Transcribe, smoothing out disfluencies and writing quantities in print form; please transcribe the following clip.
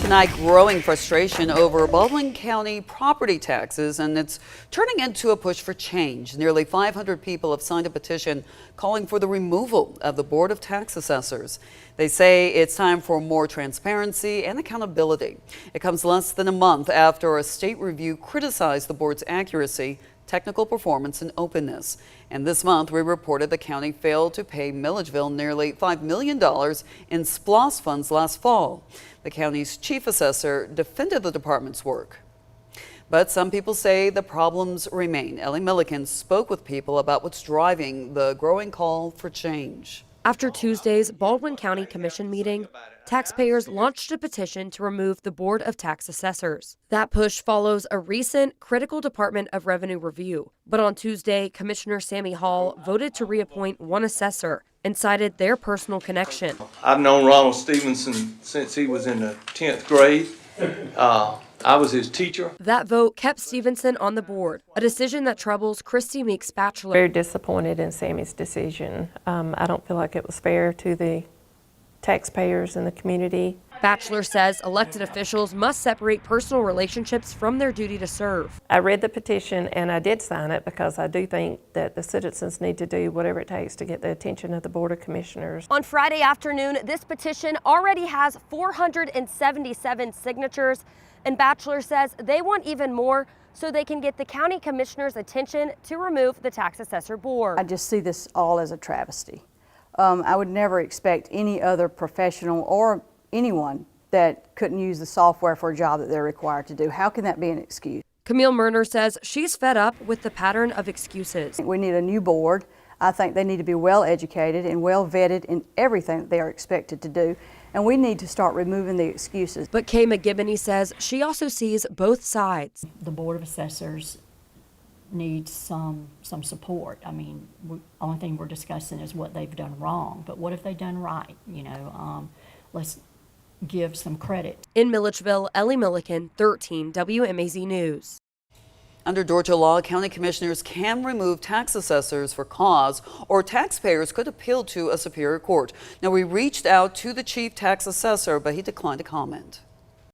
Tonight, growing frustration over Baldwin County property taxes, and it's turning into a push for change. Nearly 500 people have signed a petition calling for the removal of the Board of Tax Assessors. They say it's time for more transparency and accountability. It comes less than a month after a state review criticized the board's accuracy, technical performance, and openness. And this month, we reported the county failed to pay Milledgeville nearly $5 million in SPLOST funds last fall. The county's chief assessor defended the department's work. But some people say the problems remain. Ellie Milliken spoke with people about what's driving the growing call for change. After Tuesday's Baldwin County Commission meeting, taxpayers launched a petition to remove the Board of Tax Assessors. That push follows a recent critical Department of Revenue review. But on Tuesday, Commissioner Sammy Hall voted to reappoint one assessor and cited their personal connection. I've known Ronald Stevenson since he was in the 10th grade. I was his teacher. That vote kept Stevenson on the board, a decision that troubles Christy Meeks Batchelor. Very disappointed in Sammy's decision. I don't feel like it was fair to the taxpayers and the community. Batchelor says elected officials must separate personal relationships from their duty to serve. I read the petition and I did sign it because I do think that the citizens need to do whatever it takes to get the attention of the Board of Commissioners. On Friday afternoon, this petition already has 477 signatures, and Batchelor says they want even more so they can get the county commissioner's attention to remove the tax assessor board. I just see this all as a travesty. I would never expect any other professional or anyone that couldn't use the software for a job that they're required to do. How can that be an excuse? Camille Murner says she's fed up with the pattern of excuses. We need a new board. I think they need to be well educated and well vetted in everything that they are expected to do. And we need to start removing the excuses. But Kay McGibbony says she also sees both sides. The Board of Assessors needs some support. I mean, the only thing we're discussing is what they've done wrong, but what have they done right? You know, let's give some credit. In Milledgeville, Ellie Milliken, 13 WMAZ News. Under Georgia law, county commissioners can remove tax assessors for cause, or taxpayers could appeal to a superior court. Now, we reached out to the chief tax assessor, but he declined to comment.